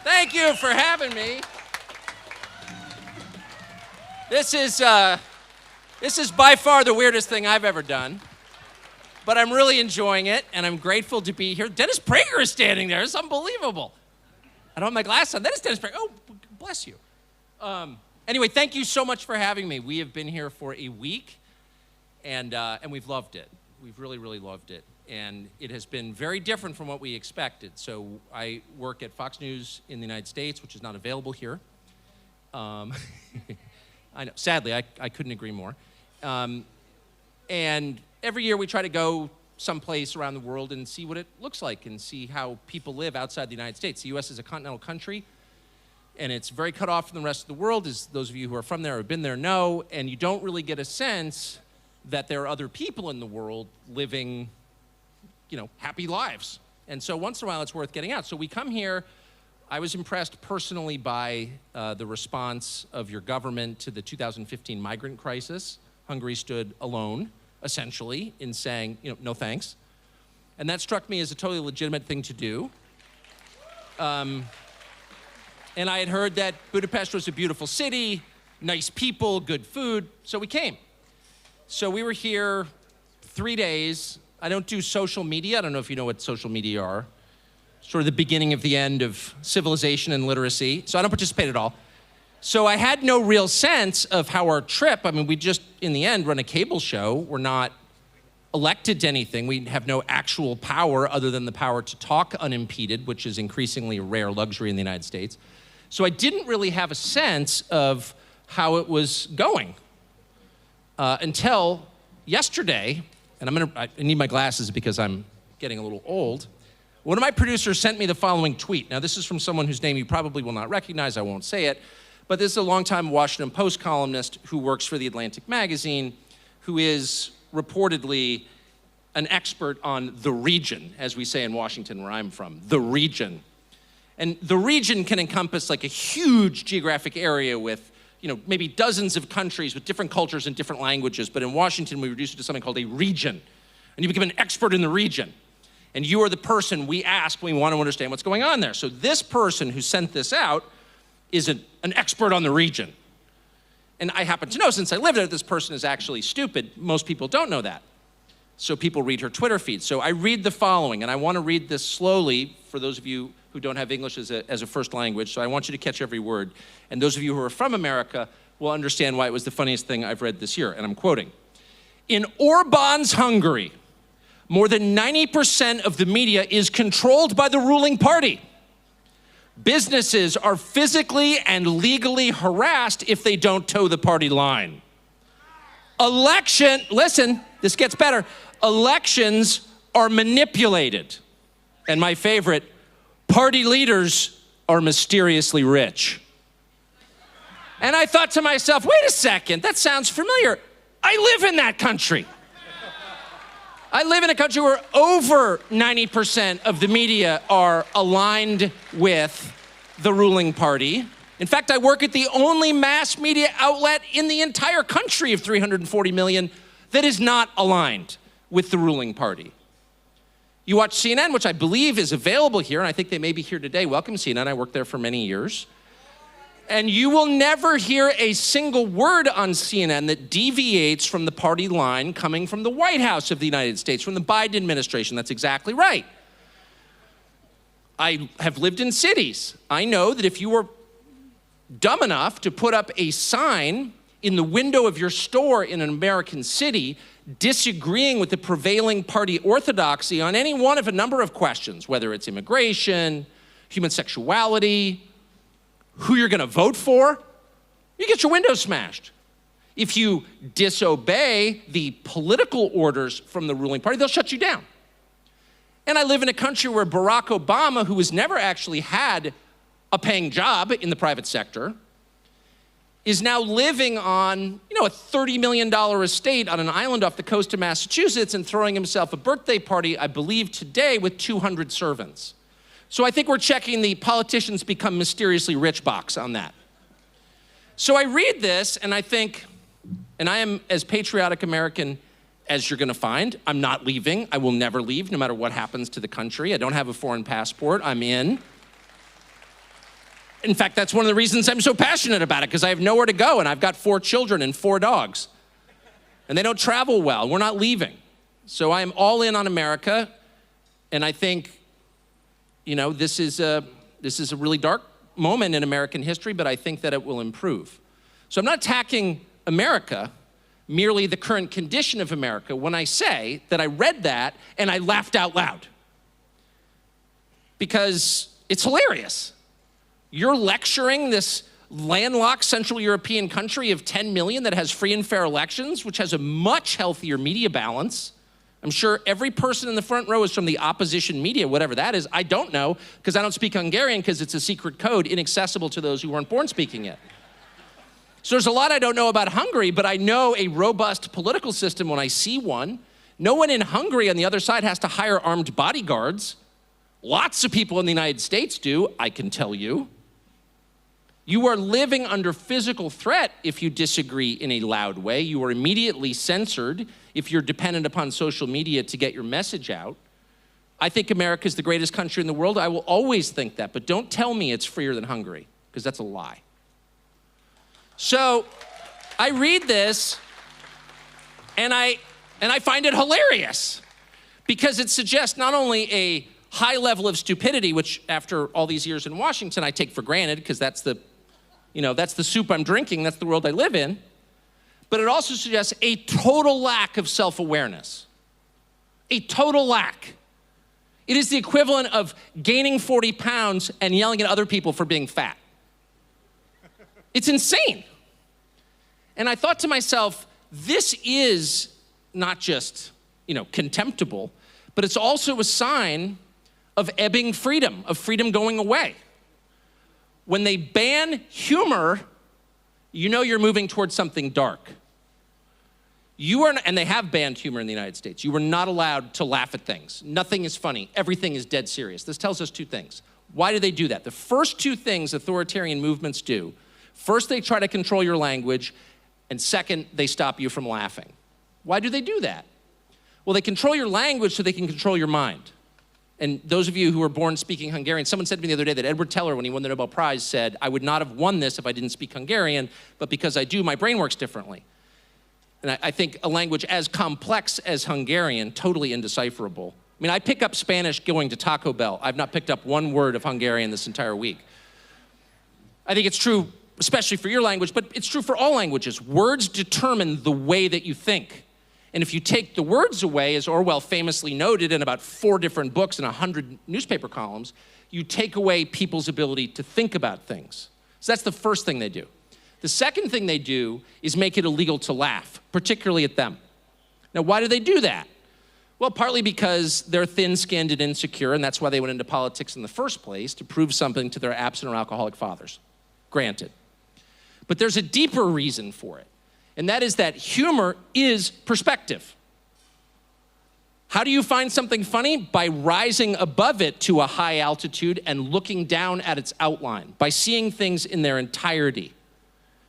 Thank you for having me. This is by far the weirdest thing I've ever done, but I'm really enjoying it, and I'm grateful to be here. Dennis Prager is standing there. It's unbelievable. I don't have my glasses on. That is Dennis Prager. Oh, bless you. Anyway, thank you so much for having me. We have been here for a week, and we've loved it. We've really, really loved it. And it has been very different from what we expected. So I work at Fox News in the United States, which is not available here. I know, sadly, I couldn't agree more. And every year we try to go someplace around the world and see what it looks like and see how people live outside the United States. The US is a continental country, and it's very cut off from the rest of the world, as those of you who are from there or have been there know, and you don't really get a sense that there are other people in the world living, happy lives. And so once in a while, it's worth getting out. So we come here. I was impressed personally by the response of your government to the 2015 migrant crisis. Hungary stood alone, essentially, in saying, no thanks. And that struck me as a totally legitimate thing to do. And I had heard that Budapest was a beautiful city, nice people, good food, so we came. So we were here 3 days. I don't do social media. I don't know if you know what social media are. Sort of the beginning of the end of civilization and literacy. So I don't participate at all. So I had no real sense of how our trip, we just, in the end, run a cable show. We're not elected to anything. We have no actual power other than the power to talk unimpeded, which is increasingly a rare luxury in the United States. So I didn't really have a sense of how it was going until yesterday. And I need my glasses because I'm getting a little old. One of my producers sent me the following tweet. Now, this is from someone whose name you probably will not recognize. I won't say it. But this is a longtime Washington Post columnist who works for the Atlantic magazine, who is reportedly an expert on the region, as we say in Washington, where I'm from, the region. And the region can encompass like a huge geographic area with maybe dozens of countries with different cultures and different languages, but in Washington, we reduce it to something called a region. And you become an expert in the region. And you are the person we ask when we want to understand what's going on there. So this person who sent this out is an expert on the region. And I happen to know, since I live there, this person is actually stupid. Most people don't know that. So people read her Twitter feed. So I read the following, and I want to read this slowly for those of you who don't have English as a first language, so I want you to catch every word. And those of you who are from America will understand why it was the funniest thing I've read this year, and I'm quoting. In Orbán's Hungary, more than 90% of the media is controlled by the ruling party. Businesses are physically and legally harassed if they don't toe the party line. Listen, this gets better. Elections are manipulated. And my favorite, party leaders are mysteriously rich. And I thought to myself, wait a second, that sounds familiar. I live in that country. I live in a country where over 90% of the media are aligned with the ruling party. In fact, I work at the only mass media outlet in the entire country of 340 million that is not aligned with the ruling party. You watch CNN, which I believe is available here, and I think they may be here today. Welcome, CNN. I worked there for many years. And you will never hear a single word on CNN that deviates from the party line coming from the White House of the United States, from the Biden administration. That's exactly right. I have lived in cities. I know that if you were dumb enough to put up a sign in the window of your store in an American city disagreeing with the prevailing party orthodoxy on any one of a number of questions, whether it's immigration, human sexuality, who you're going to vote for, you get your window smashed. If you disobey the political orders from the ruling party, they'll shut you down. And I live in a country where Barack Obama, who has never actually had a paying job in the private sector, is now living on, a $30 million estate on an island off the coast of Massachusetts and throwing himself a birthday party, I believe today, with 200 servants. So I think we're checking the politicians become mysteriously rich box on that. So I read this and I think, and I am as patriotic American as you're gonna find. I'm not leaving. I will never leave, no matter what happens to the country. I don't have a foreign passport. I'm in. In fact, that's one of the reasons I'm so passionate about it, because I have nowhere to go, and I've got 4 children and 4 dogs. And they don't travel well. We're not leaving. So I am all in on America, and I think, this is a really dark moment in American history, but I think that it will improve. So I'm not attacking America, merely the current condition of America, when I say that I read that and I laughed out loud. Because it's hilarious. You're lecturing this landlocked Central European country of 10 million that has free and fair elections, which has a much healthier media balance. I'm sure every person in the front row is from the opposition media, whatever that is. I don't know, because I don't speak Hungarian, because it's a secret code inaccessible to those who weren't born speaking it. So there's a lot I don't know about Hungary, but I know a robust political system when I see one. No one in Hungary on the other side has to hire armed bodyguards. Lots of people in the United States do, I can tell you. You are living under physical threat if you disagree in a loud way. You are immediately censored if you're dependent upon social media to get your message out. I think America is the greatest country in the world. I will always think that, but don't tell me it's freer than Hungary, because that's a lie. So I read this, and I find it hilarious, because it suggests not only a high level of stupidity, which after all these years in Washington I take for granted, because that's the soup I'm drinking, that's the world I live in, but it also suggests a total lack of self-awareness. A total lack. It is the equivalent of gaining 40 pounds and yelling at other people for being fat. It's insane. And I thought to myself, this is not just, contemptible, but it's also a sign of ebbing freedom, of freedom going away. When they ban humor, you're moving towards something dark. And they have banned humor in the United States. You are not allowed to laugh at things. Nothing is funny. Everything is dead serious. This tells us 2 things. Why do they do that? The first 2 things authoritarian movements do: first, they try to control your language, and second, they stop you from laughing. Why do they do that? Well, they control your language so they can control your mind. And those of you who were born speaking Hungarian, someone said to me the other day that Edward Teller, when he won the Nobel Prize, said, I would not have won this if I didn't speak Hungarian, but because I do, my brain works differently. And I think a language as complex as Hungarian, totally indecipherable. I mean, I pick up Spanish going to Taco Bell. I've not picked up 1 word of Hungarian this entire week. I think it's true, especially for your language, but it's true for all languages. Words determine the way that you think. And if you take the words away, as Orwell famously noted in about 4 different books and 100 newspaper columns, you take away people's ability to think about things. So that's the first thing they do. The second thing they do is make it illegal to laugh, particularly at them. Now, why do they do that? Well, partly because they're thin-skinned and insecure, and that's why they went into politics in the first place, to prove something to their absent or alcoholic fathers. Granted. But there's a deeper reason for it. And that is that humor is perspective. How do you find something funny? By rising above it to a high altitude and looking down at its outline, by seeing things in their entirety,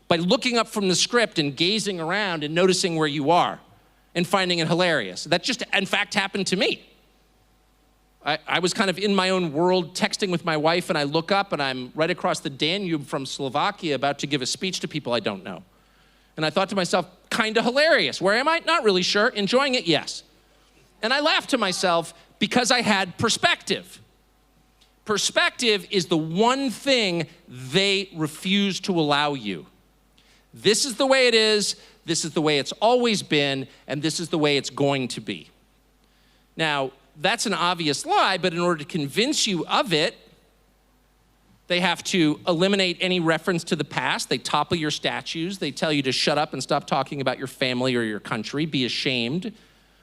by looking up from the script and gazing around and noticing where you are and finding it hilarious. That just, in fact, happened to me. I was kind of in my own world texting with my wife, and I look up and I'm right across the Danube from Slovakia about to give a speech to people I don't know. And I thought to myself, kind of hilarious. Where am I? Not really sure. Enjoying it? Yes. And I laughed to myself because I had perspective. Perspective is the one thing they refuse to allow you. This is the way it is, this is the way it's always been, and this is the way it's going to be. Now, that's an obvious lie, but in order to convince you of it, they have to eliminate any reference to the past. They topple your statues. They tell you to shut up and stop talking about your family or your country. Be ashamed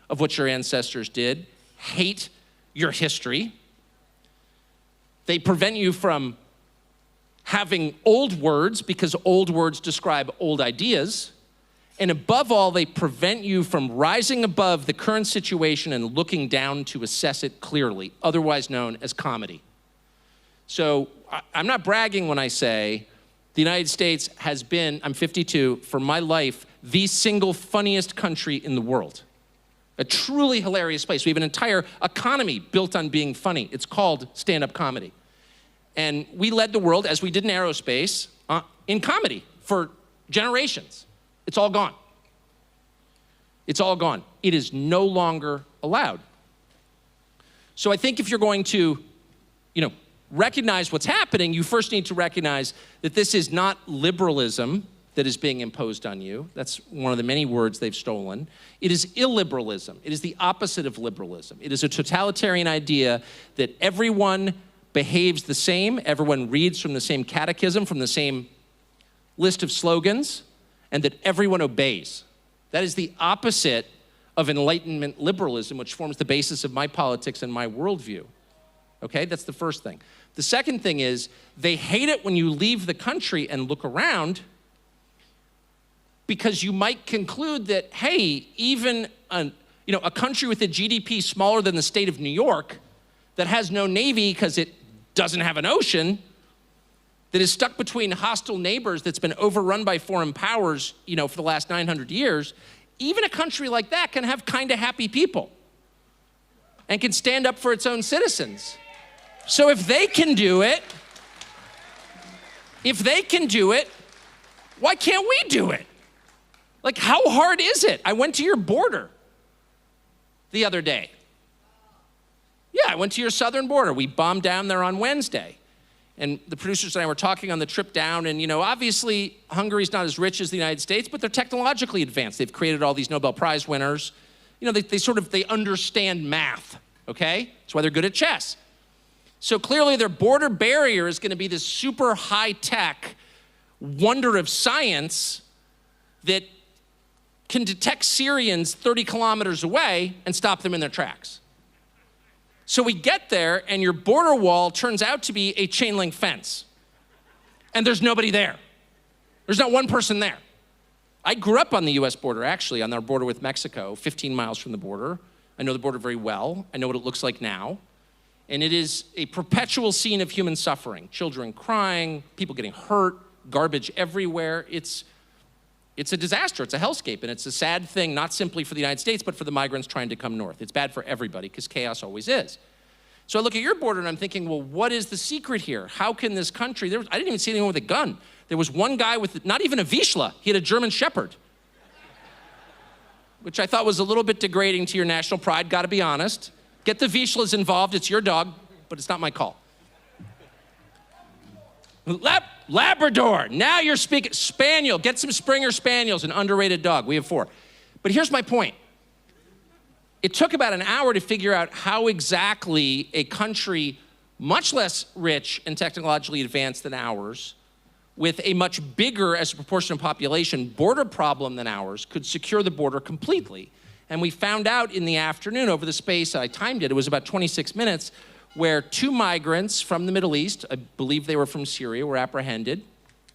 of what your ancestors did. Hate your history. They prevent you from having old words because old words describe old ideas. And above all, they prevent you from rising above the current situation and looking down to assess it clearly, otherwise known as comedy. So I'm not bragging when I say the United States has been, I'm 52, for my life, the single funniest country in the world. A truly hilarious place. We have an entire economy built on being funny. It's called stand-up comedy. And we led the world, as we did in aerospace, in comedy for generations. It's all gone. It's all gone. It is no longer allowed. So I think if you're going to, recognize what's happening, you first need to recognize that this is not liberalism that is being imposed on you. That's one of the many words they've stolen. It is illiberalism. It is the opposite of liberalism. It is a totalitarian idea that everyone behaves the same, everyone reads from the same catechism, from the same list of slogans, and that everyone obeys. That is the opposite of Enlightenment liberalism, which forms the basis of my politics and my worldview. Okay, that's the first thing. The second thing is they hate it when you leave the country and look around, because you might conclude that, hey, even a country with a GDP smaller than the state of New York that has no navy because it doesn't have an ocean, that is stuck between hostile neighbors, that's been overrun by foreign powers, for the last 900 years, even a country like that can have kind of happy people and can stand up for its own citizens. So if they can do it, why can't we do it? Like, how hard is it? I went to your border the other day. Yeah, I went to your southern border. We bombed down there on Wednesday. And the producers and I were talking on the trip down, and obviously Hungary's not as rich as the United States, but they're technologically advanced. They've created all these Nobel Prize winners. They understand math, okay? That's why they're good at chess. So clearly their border barrier is gonna be this super high-tech wonder of science that can detect Syrians 30 kilometers away and stop them in their tracks. So we get there, and your border wall turns out to be a chain link fence. And there's nobody there. There's not one person there. I grew up on the US border, actually, on our border with Mexico, 15 miles from the border. I know the border very well. I know what it looks like now. And it is a perpetual scene of human suffering. Children crying, people getting hurt, garbage everywhere. It's a disaster, it's a hellscape, and it's a sad thing, not simply for the United States, but for the migrants trying to come north. It's bad for everybody, because chaos always is. So I look at your border and I'm thinking, well, what is the secret here? How can this country, I didn't even see anyone with a gun. There was one guy with, not even a Vizsla, he had a German Shepherd, which I thought was a little bit degrading to your national pride, gotta be honest. Get the Vizslas involved, it's your dog, but it's not my call. Labrador, now you're speaking. Spaniel, get some Springer Spaniels, an underrated dog. We have 4. But here's my point. It took about an hour to figure out how exactly a country much less rich and technologically advanced than ours, with a much bigger, as a proportion of population, border problem than ours, could secure the border completely. And we found out in the afternoon, over the space, I timed it was about 26 minutes, where 2 migrants from the Middle East, I believe they were from Syria, were apprehended,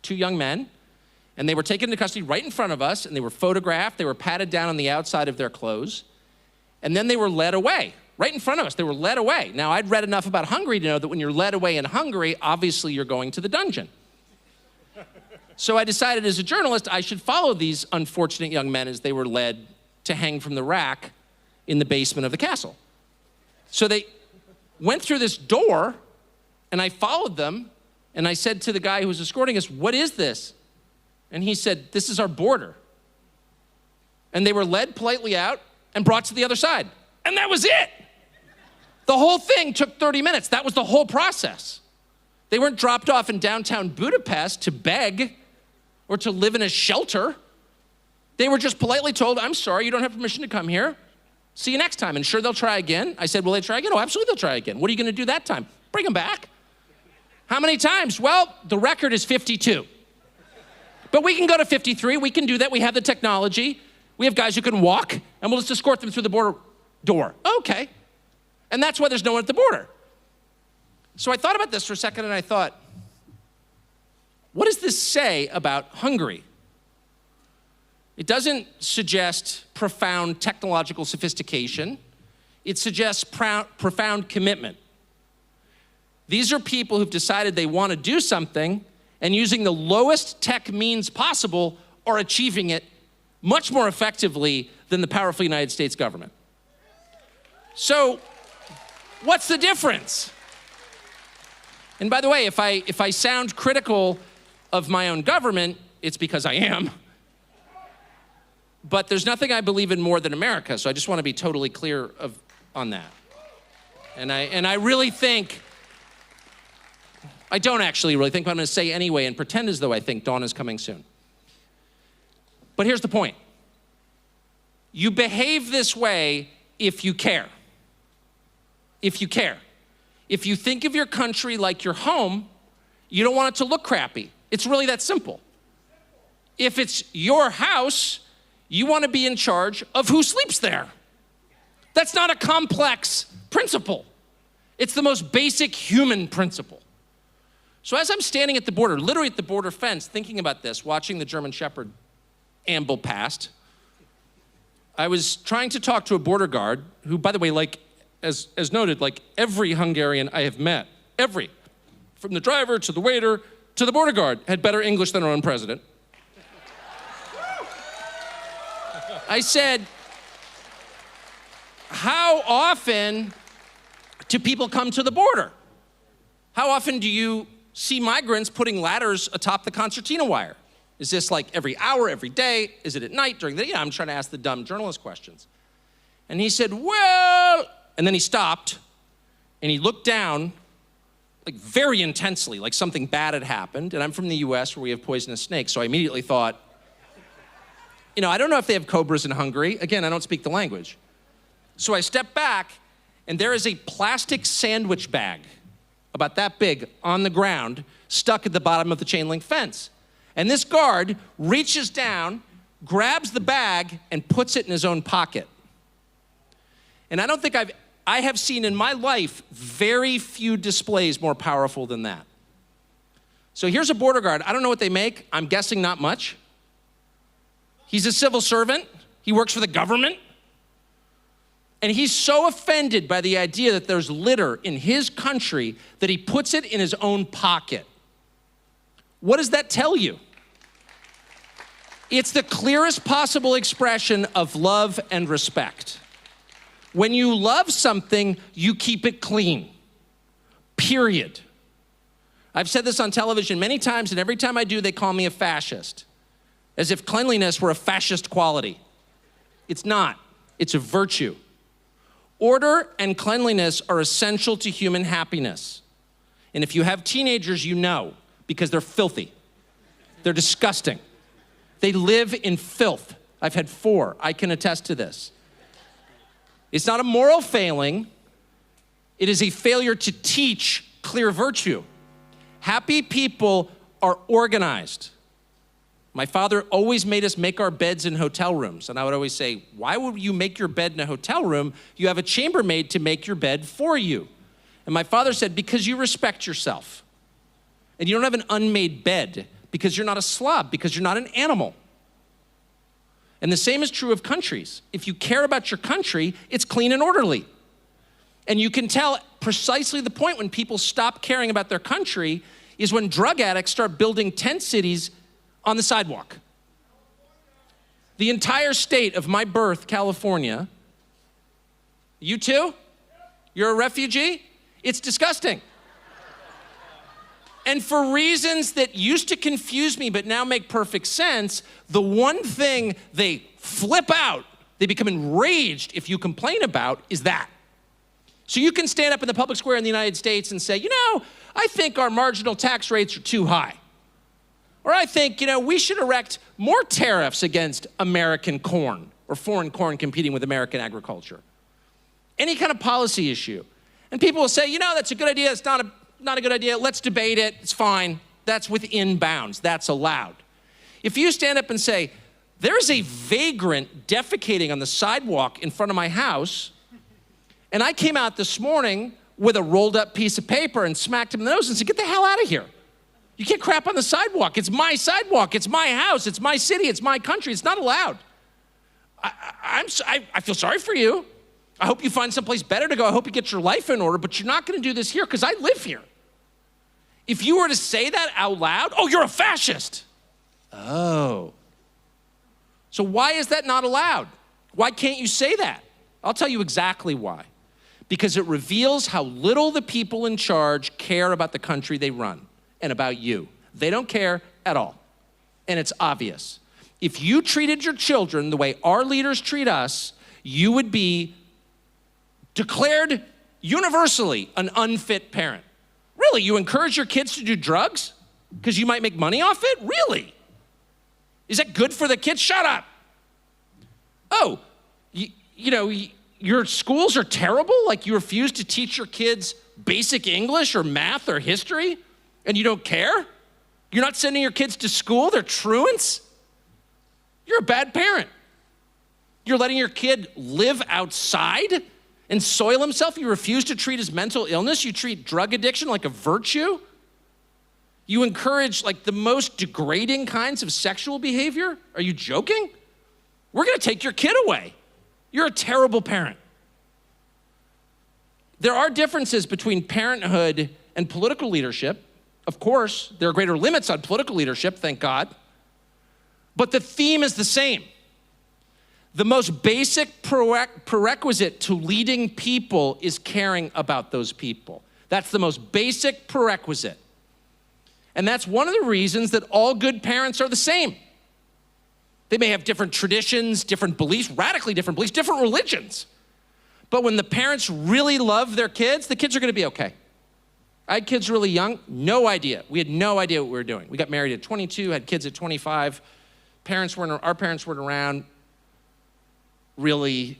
2 young men, and they were taken into custody right in front of us, and they were photographed, they were patted down on the outside of their clothes, and then they were led away, right in front of us, they were led away. Now, I'd read enough about Hungary to know that when you're led away in Hungary, obviously you're going to the dungeon. So I decided as a journalist, I should follow these unfortunate young men as they were led to hang from the rack in the basement of the castle. So they went through this door, and I followed them, and I said to the guy who was escorting us, what is this? And he said, this is our border. And they were led politely out and brought to the other side. And that was it. The whole thing took 30 minutes. That was the whole process. They weren't dropped off in downtown Budapest to beg or to live in a shelter. They were just politely told, I'm sorry, you don't have permission to come here. See you next time. And sure, they'll try again. I said, will they try again? Oh, absolutely, they'll try again. What are you going to do that time? Bring them back. How many times? Well, the record is 52. But we can go to 53. We can do that. We have the technology. We have guys who can walk, and we'll just escort them through the border door. Okay. And that's why there's no one at the border. So I thought about this for a second, and I thought, what does this say about Hungary? It doesn't suggest profound technological sophistication. It suggests profound commitment. These are people who've decided they want to do something, and using the lowest tech means possible are achieving it much more effectively than the powerful United States government. So, what's the difference? And by the way, if I sound critical of my own government, it's because I am. But there's nothing I believe in more than America, so I just want to be totally clear on that. And I really think, I don't actually really think, but I'm going to say anyway and pretend as though I think dawn is coming soon. But here's the point. You behave this way if you care. If you care. If you think of your country like your home, you don't want it to look crappy. It's really that simple. If it's your house, you want to be in charge of who sleeps there. That's not a complex principle. It's the most basic human principle. So as I'm standing at the border, literally at the border fence, thinking about this, watching the German Shepherd amble past, I was trying to talk to a border guard who, by the way, like, as noted, like every Hungarian I have met, from the driver to the waiter to the border guard, had better English than our own president. I said, how often do people come to the border? How often do you see migrants putting ladders atop the concertina wire? Is this like every hour, every day? Is it at night, during the day? Yeah, I'm trying to ask the dumb journalist questions. And he said, well, and then he stopped and he looked down like very intensely, like something bad had happened. And I'm from the US where we have poisonous snakes, so I immediately thought, you know, I don't know if they have cobras in Hungary. Again, I don't speak the language. So I stepped back and there is a plastic sandwich bag about that big on the ground stuck at the bottom of the chain link fence. And this guard reaches down, grabs the bag, and puts it in his own pocket. And I don't think I have seen in my life very few displays more powerful than that. So here's a border guard. I don't know what they make. I'm guessing not much. He's a civil servant. He works for the government. And he's so offended by the idea that there's litter in his country that he puts it in his own pocket. What does that tell you? It's the clearest possible expression of love and respect. When you love something, you keep it clean. Period. I've said this on television many times, and every time I do, they call me a fascist, as if cleanliness were a fascist quality. It's not. It's a virtue. Order and cleanliness are essential to human happiness. And if you have teenagers, you know, because they're filthy. They're disgusting. They live in filth. I've had 4. I can attest to this. It's not a moral failing. It is a failure to teach clear virtue. Happy people are organized. My father always made us make our beds in hotel rooms. And I would always say, why would you make your bed in a hotel room? You have a chambermaid to make your bed for you. And my father said, because you respect yourself. And you don't have an unmade bed because you're not a slob, because you're not an animal. And the same is true of countries. If you care about your country, it's clean and orderly. And you can tell precisely the point when people stop caring about their country is when drug addicts start building tent cities on the sidewalk. The entire state of my birth, California, you too? You're a refugee? It's disgusting. And for reasons that used to confuse me but now make perfect sense, the one thing they flip out, they become enraged if you complain about, is that. So you can stand up in the public square in the United States and say, you know, I think our marginal tax rates are too high. Or I think, you know, we should erect more tariffs against American corn or foreign corn competing with American agriculture. Any kind of policy issue. And people will say, you know, that's a good idea, it's not a good idea, let's debate it, it's fine. That's within bounds, that's allowed. If you stand up and say, there's a vagrant defecating on the sidewalk in front of my house, and I came out this morning with a rolled up piece of paper and smacked him in the nose and said, get the hell out of here. You can't crap on the sidewalk. It's my sidewalk, it's my house, it's my city, it's my country, it's not allowed. I feel sorry for you. I hope you find someplace better to go. I hope you get your life in order, but you're not gonna do this here because I live here. If you were to say that out loud, oh, you're a fascist. Oh. So why is that not allowed? Why can't you say that? I'll tell you exactly why. because it reveals how little the people in charge care about the country they run and about you. They don't care at all, and it's obvious. If you treated your children the way our leaders treat us, you would be declared universally an unfit parent. Really, you encourage your kids to do drugs because you might make money off it? Really? Is that good for the kids? Shut up. Oh, your schools are terrible? Like you refuse to teach your kids basic English or math or history and you don't care? You're not sending your kids to school? They're truants? You're a bad parent. You're letting your kid live outside and soil himself. You refuse to treat his mental illness. You treat drug addiction like a virtue. You encourage like the most degrading kinds of sexual behavior. Are you joking? We're gonna take your kid away. You're a terrible parent. There are differences between parenthood and political leadership. Of course, there are greater limits on political leadership, thank God. But the theme is the same. The most basic prerequisite to leading people is caring about those people. That's the most basic prerequisite. And that's one of the reasons that all good parents are the same. They may have different traditions, different beliefs, radically different beliefs, different religions. But when the parents really love their kids, the kids are gonna be okay. I had kids really young, no idea. We had no idea what we were doing. We got married at 22, had kids at 25. Our parents weren't around. Really,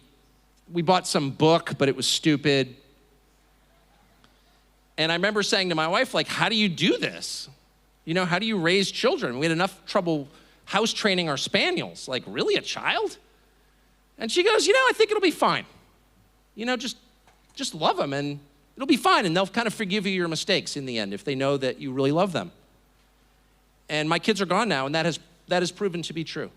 we bought some book, but it was stupid. And I remember saying to my wife, like, how do you do this? How do you raise children? We had enough trouble house training our spaniels. Like, really, a child? And she goes, I think it'll be fine. Just love them and it'll be fine. And they'll kind of forgive you your mistakes in the end if they know that you really love them. And my kids are gone now, and that has proven to be true.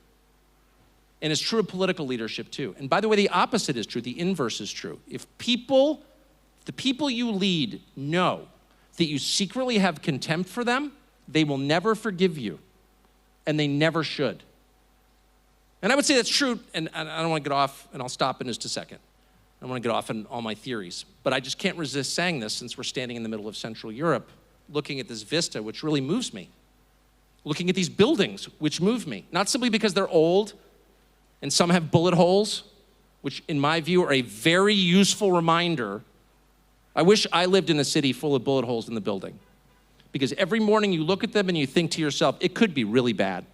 And it's true of political leadership too. And by the way, the opposite is true, the inverse is true. If the people you lead know that you secretly have contempt for them, they will never forgive you, and they never should. And I would say that's true, and I don't want to get off, and I'll stop in just a second. I don't want to get off on all my theories, but I just can't resist saying this since we're standing in the middle of Central Europe, looking at this vista, which really moves me. Looking at these buildings, which move me. Not simply because they're old, and some have bullet holes, which in my view are a very useful reminder. I wish I lived in a city full of bullet holes in the building. Because every morning you look at them and you think to yourself, it could be really bad,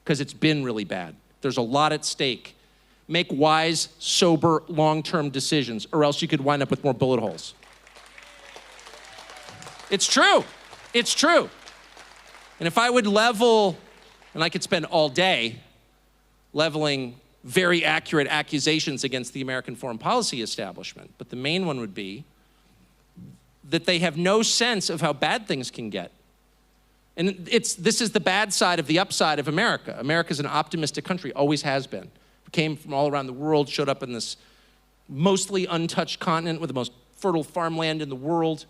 because it's been really bad. There's a lot at stake. Make wise, sober, long-term decisions, or else you could wind up with more bullet holes. It's true, it's true. And if I would level, and I could spend all day leveling very accurate accusations against the American foreign policy establishment, but the main one would be that they have no sense of how bad things can get. And this is the bad side of the upside of America. America's an optimistic country, always has been. We came from all around the world, showed up in this mostly untouched continent with the most fertile farmland in the world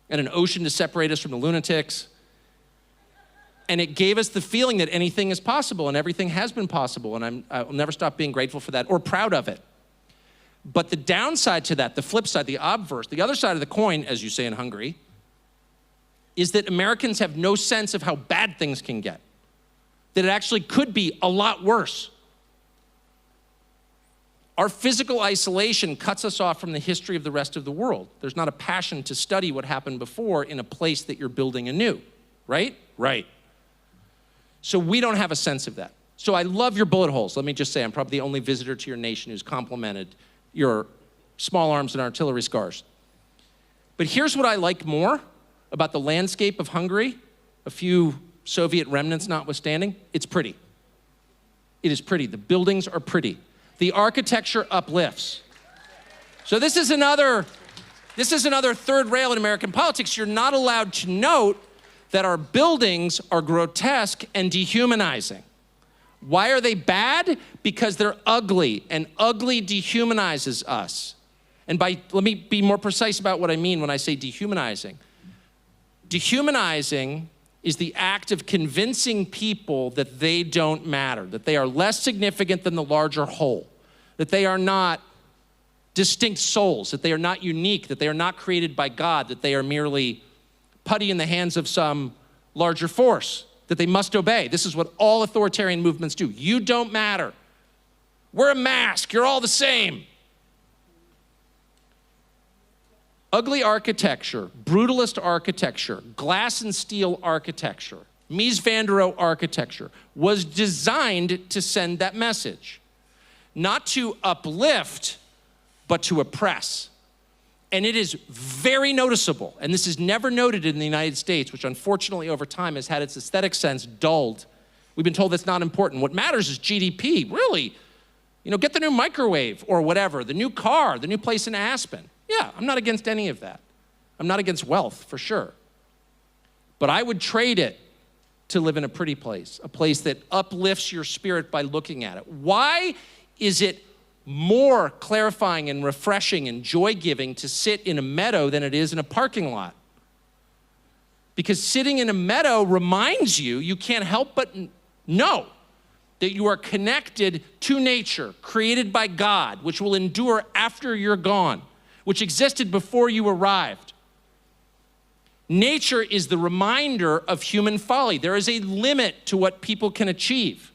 and an ocean to separate us from the lunatics. And it gave us the feeling that anything is possible and everything has been possible, and I'll never stop being grateful for that or proud of it. But the downside to that, the flip side, the obverse, the other side of the coin, as you say in Hungary, is that Americans have no sense of how bad things can get, that it actually could be a lot worse. Our physical isolation cuts us off from the history of the rest of the world. There's not a passion to study what happened before in a place that you're building anew, right? Right. So we don't have a sense of that. So I love your bullet holes. Let me just say, I'm probably the only visitor to your nation who's complimented your small arms and artillery scars. But here's what I like more about the landscape of Hungary, a few Soviet remnants notwithstanding. It's pretty. It is pretty. The buildings are pretty. The architecture uplifts. So this is another third rail in American politics. You're not allowed to note that our buildings are grotesque and dehumanizing. Why are they bad? Because they're ugly, and ugly dehumanizes us. And let me be more precise about what I mean when I say dehumanizing. Dehumanizing is the act of convincing people that they don't matter, that they are less significant than the larger whole, that they are not distinct souls, that they are not unique, that they are not created by God, that they are merely putty in the hands of some larger force, that they must obey. This is what all authoritarian movements do. You don't matter. Wear a mask, you're all the same. Ugly architecture, brutalist architecture, glass and steel architecture, Mies van der Rohe architecture was designed to send that message. Not to uplift, but to oppress. And it is very noticeable, and this is never noted in the United States, which unfortunately over time has had its aesthetic sense dulled. We've been told that's not important. What matters is GDP, really. You know, get the new microwave or whatever, the new car, the new place in Aspen. Yeah, I'm not against any of that. I'm not against wealth, for sure. But I would trade it to live in a pretty place, a place that uplifts your spirit by looking at it. Why is it more clarifying and refreshing and joy-giving to sit in a meadow than it is in a parking lot? Because sitting in a meadow reminds you, you can't help but know that you are connected to nature, created by God, which will endure after you're gone, which existed before you arrived. Nature is the reminder of human folly. There is a limit to what people can achieve.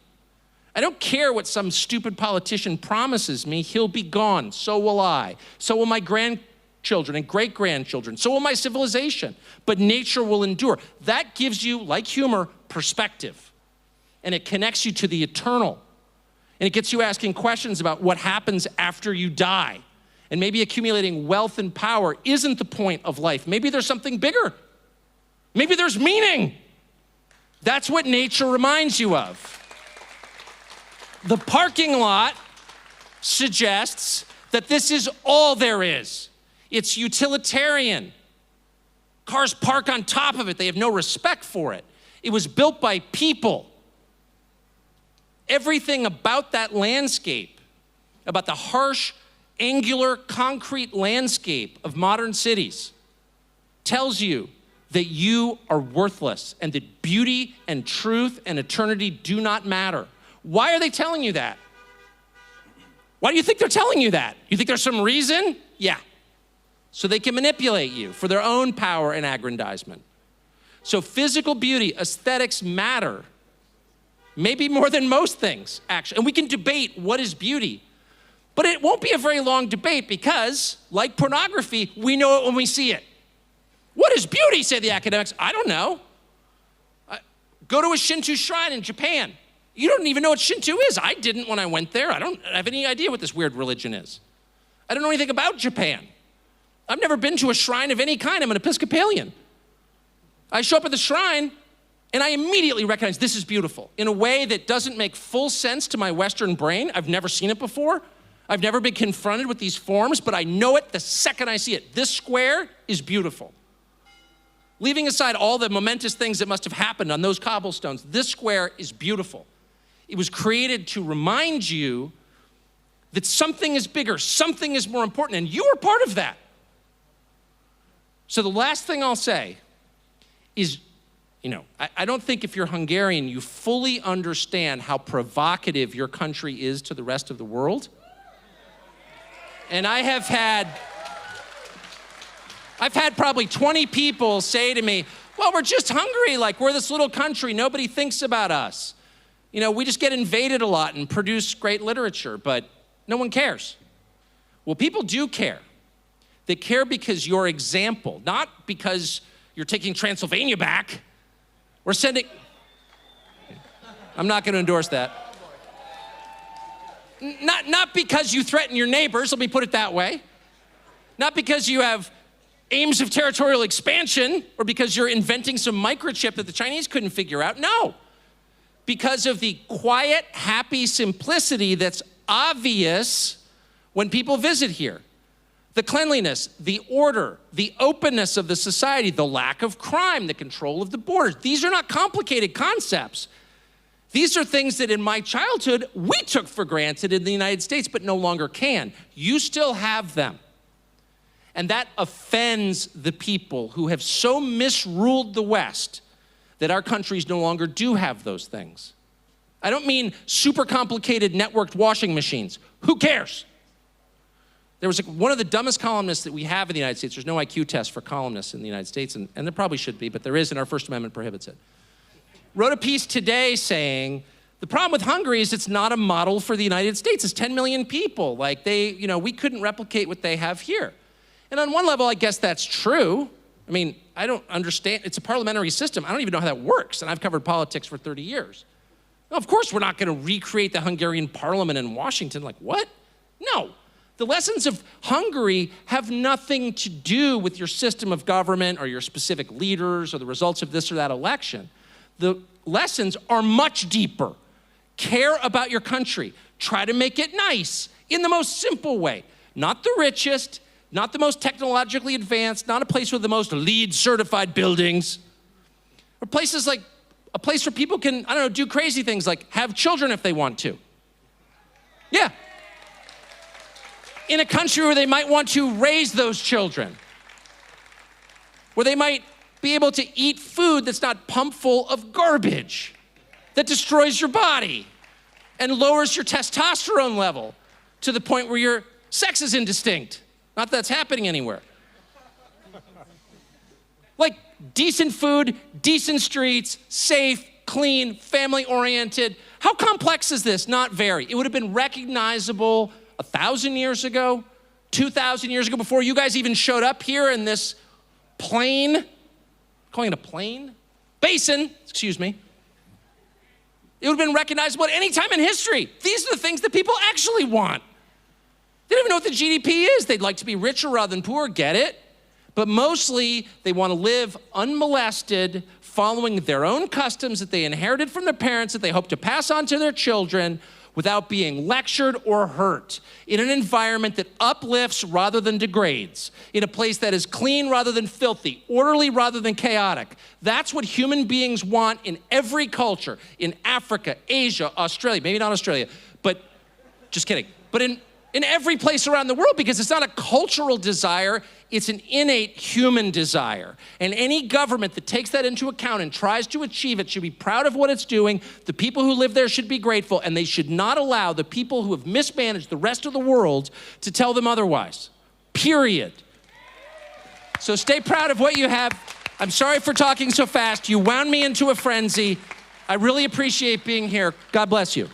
I don't care what some stupid politician promises me, he'll be gone, so will I. So will my grandchildren and great-grandchildren. So will my civilization. But nature will endure. That gives you, like humor, perspective. And it connects you to the eternal. And it gets you asking questions about what happens after you die. And maybe accumulating wealth and power isn't the point of life. Maybe there's something bigger. Maybe there's meaning. That's what nature reminds you of. The parking lot suggests that this is all there is. It's utilitarian. Cars park on top of it. They have no respect for it. It was built by people. Everything about that landscape, about the harsh, angular, concrete landscape of modern cities, tells you that you are worthless and that beauty and truth and eternity do not matter. Why are they telling you that? Why do you think they're telling you that? You think there's some reason? Yeah. So they can manipulate you for their own power and aggrandizement. So physical beauty, aesthetics matter. Maybe more than most things, actually. And we can debate what is beauty. But it won't be a very long debate because, like pornography, we know it when we see it. What is beauty, say the academics? I don't know. Go to a Shinto shrine in Japan. You don't even know what Shinto is. I didn't when I went there. I don't have any idea what this weird religion is. I don't know anything about Japan. I've never been to a shrine of any kind. I'm an Episcopalian. I show up at the shrine, and I immediately recognize this is beautiful in a way that doesn't make full sense to my Western brain. I've never seen it before. I've never been confronted with these forms, but I know it the second I see it. This square is beautiful. Leaving aside all the momentous things that must have happened on those cobblestones, this square is beautiful. It was created to remind you that something is bigger, something is more important, and you are part of that. So the last thing I'll say is, I don't think if you're Hungarian, you fully understand how provocative your country is to the rest of the world. And I've had probably 20 people say to me, well, we're just Hungary, like we're this little country, nobody thinks about us. We just get invaded a lot and produce great literature, but no one cares. Well, people do care. They care because your example, not because you're taking Transylvania back. We're sending, I'm not gonna endorse that. Not because you threaten your neighbors, let me put it that way. Not because you have aims of territorial expansion or because you're inventing some microchip that the Chinese couldn't figure out, no. Because of the quiet, happy simplicity that's obvious when people visit here. The cleanliness, the order, the openness of the society, the lack of crime, the control of the borders. These are not complicated concepts. These are things that in my childhood, we took for granted in the United States, but no longer can. You still have them. And that offends the people who have so misruled the West that our countries no longer do have those things. I don't mean super complicated networked washing machines. Who cares? There was one of the dumbest columnists that we have in the United States. There's no IQ test for columnists in the United States, and there probably should be, but there is, and our First Amendment prohibits it. Wrote a piece today saying, the problem with Hungary is it's not a model for the United States. It's 10 million people. Like we couldn't replicate what they have here. And on one level, I guess that's true. I mean, I don't understand. It's a parliamentary system. I don't even know how that works, and I've covered politics for 30 years. Well, of course, we're not going to recreate the Hungarian parliament in Washington. Like, what? No. The lessons of Hungary have nothing to do with your system of government or your specific leaders or the results of this or that election. The lessons are much deeper. Care about your country. Try to make it nice in the most simple way. Not the richest, not the most technologically advanced, not a place with the most LEED certified buildings, or places like a place where people can, I don't know, do crazy things like have children if they want to. Yeah. In a country where they might want to raise those children, where they might be able to eat food that's not pumped full of garbage, that destroys your body and lowers your testosterone level to the point where your sex is indistinct. Not that that's happening anywhere. Like decent food, decent streets, safe, clean, family-oriented. How complex is this? Not very. It would have been recognizable 1,000 years ago, 2,000 years ago, before you guys even showed up here in this plane, calling it a plane? Basin, excuse me. It would have been recognizable at any time in history. These are the things that people actually want. They don't even know what the GDP is. They'd like to be richer rather than poor, get it? But mostly, they want to live unmolested, following their own customs that they inherited from their parents that they hope to pass on to their children without being lectured or hurt, in an environment that uplifts rather than degrades, in a place that is clean rather than filthy, orderly rather than chaotic. That's what human beings want in every culture, in Africa, Asia, Australia, maybe not Australia, but just kidding, but in every place around the world, because it's not a cultural desire, it's an innate human desire. And any government that takes that into account and tries to achieve it should be proud of what it's doing. The people who live there should be grateful, and they should not allow the people who have mismanaged the rest of the world to tell them otherwise. Period. So stay proud of what you have. I'm sorry for talking so fast. You wound me into a frenzy. I really appreciate being here. God bless you.